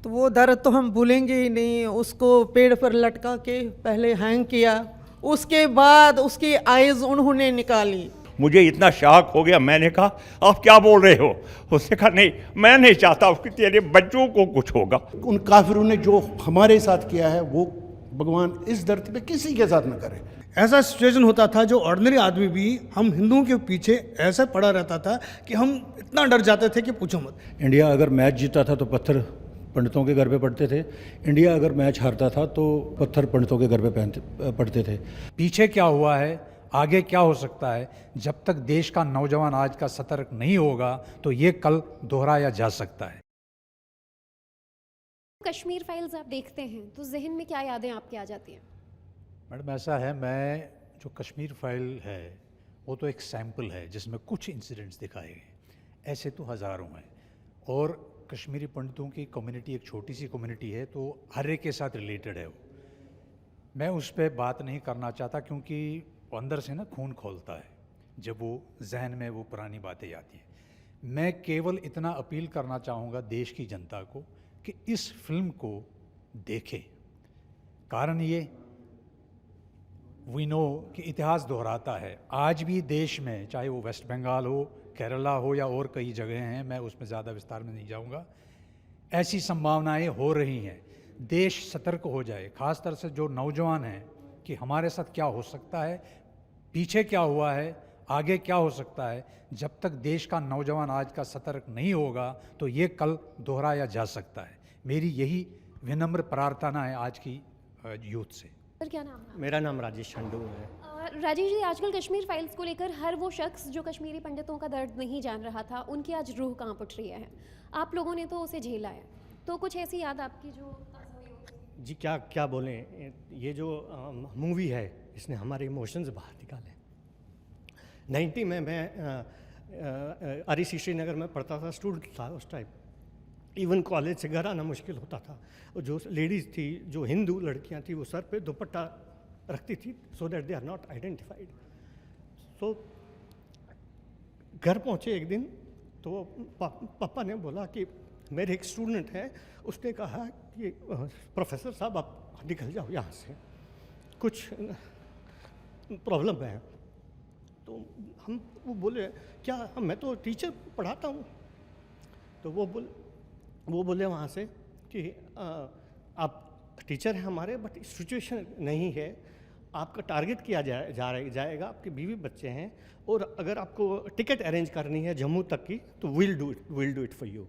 तो वो दर्द तो हम भूलेंगे ही नहीं। उसको पेड़ पर लटका के पहले हैंग किया, उसके बाद उसकी आइज़ उन्होंने निकाली। मुझे इतना शॉक हो गया, मैंने कहा आप क्या बोल रहे हो? उसने कहा नहीं, मैं नहीं चाहता कि तेरे बच्चों को कुछ होगा। उन काफिरों ने जो हमारे साथ किया है वो भगवान इस धरती पे किसी के साथ न करे। ऐसा सिचुएशन होता था जो ऑर्डिनरी आदमी भी, हम हिंदुओं के पीछे ऐसा पड़ा रहता था कि हम इतना डर जाते थे कि पूछो मत। इंडिया अगर मैच जीता था तो पत्थर पंडितों के घर पे पड़ते थे, इंडिया अगर मैच हारता था तो पत्थर पंडितों के घर पे पड़ते थे। पीछे क्या हुआ है, आगे क्या हो सकता है, जब तक देश का नौजवान आज का सतर्क नहीं होगा तो ये कल दोहराया जा सकता है। कश्मीर फाइल्स आप देखते हैं तो जहन में क्या यादें आपके आ जाती हैं? मैडम ऐसा है, मैं जो कश्मीर फाइल है वो तो एक सैंपल है जिसमें कुछ इंसिडेंट्स दिखाए गए, ऐसे तो हज़ारों हैं। और कश्मीरी पंडितों की कम्युनिटी एक छोटी सी कम्युनिटी है, तो हर एक के साथ रिलेटेड है वो। मैं उस पर बात नहीं करना चाहता क्योंकि वो अंदर से ना खून खोलता है जब वो जहन में वो पुरानी बातें आती हैं। मैं केवल इतना अपील करना चाहूँगा देश की जनता को कि इस फिल्म को देखें। कारण ये वी नो कि इतिहास दोहराता है। आज भी देश में, चाहे वो वेस्ट बंगाल हो, केरला हो या और कई जगह हैं, मैं उसमें ज़्यादा विस्तार में नहीं जाऊंगा, ऐसी संभावनाएं हो रही हैं। देश सतर्क हो जाए, ख़ासतौर से जो नौजवान हैं, कि हमारे साथ क्या हो सकता है, पीछे क्या हुआ है, आगे क्या हो सकता है। जब तक देश का नौजवान आज का सतर्क नहीं होगा तो ये कल दोहराया जा सकता है। मेरी यही विनम्र प्रार्थना है आज की यूथ से। सर क्या नाम है? मेरा नाम राजेश शंडू है। राजेश जी, आजकल कश्मीर फाइल्स को लेकर हर वो शख्स जो कश्मीरी पंडितों का दर्द नहीं जान रहा था, उनकी आज रूह कांप उठ रही है। आप लोगों ने तो उसे झेला है, तो कुछ ऐसी याद आपकी जो जी क्या बोलें, ये जो मूवी है इसने हमारे इमोशंस बाहर निकाले। 90 में मैं REC श्रीनगर में पढ़ता था, स्टूडेंट था उस टाइम। इवन कॉलेज से घर आना मुश्किल होता था। और जो लेडीज़ थी, जो हिंदू लड़कियां थी, वो सर पे दुपट्टा रखती थी so that they are not identified. तो घर पहुँचे एक दिन तो पापा ने बोला कि मेरे एक स्टूडेंट है, उसने कहा कि प्रोफेसर साहब आप निकल जाओ यहाँ से, कुछ प्रॉब्लम है। तो वो बोले क्या, मैं तो टीचर पढ़ाता हूँ। तो वो बोले वहाँ से कि आप टीचर हैं हमारे, बट सिचुएशन नहीं है, आपका टारगेट किया जाएगा, आपके बीवी बच्चे हैं, और अगर आपको टिकट अरेंज करनी है जम्मू तक की तो will do it for you.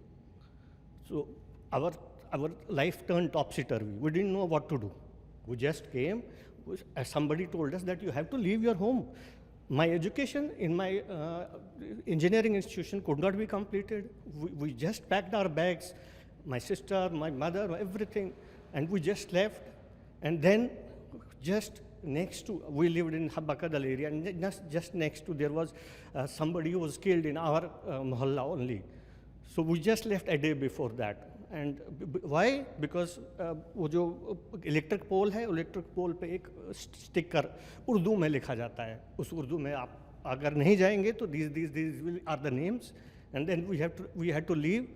So our life turned topsy-turvy. We didn't know what to do. We just came. Somebody told us that you have to leave your home. My education in my engineering institution could not be completed. We just packed our bags, my sister, my mother, everything, and we just left. And then just next to, we lived in Habakadal area, and just next to there was somebody who was killed in our mohalla only. So we just left a day before that. And why? Because वो जो electric pole है, electric pole पे एक sticker Urdu में लिखा जाता है, उस उर्दू में आप अगर नहीं जाएंगे तो these are the names, and then we had to leave.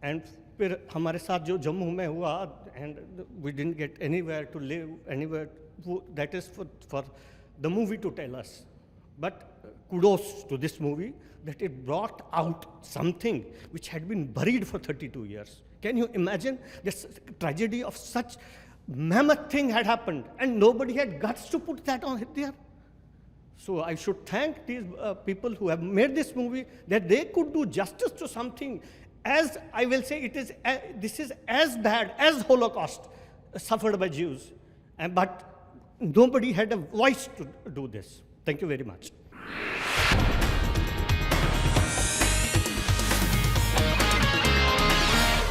And फिर हमारे साथ जो जम्मू में हुआ, and we didn't get anywhere to live anywhere, that is for the movie to tell us. But kudos to this movie that it brought out something which had been buried for 32 years. Can you imagine this tragedy of such mammoth thing had happened and nobody had guts to put that on there? So I should thank these people who have made this movie, that they could do justice to something as, I will say, this is as bad as Holocaust suffered by Jews, but nobody had a voice to do this. Thank you very much.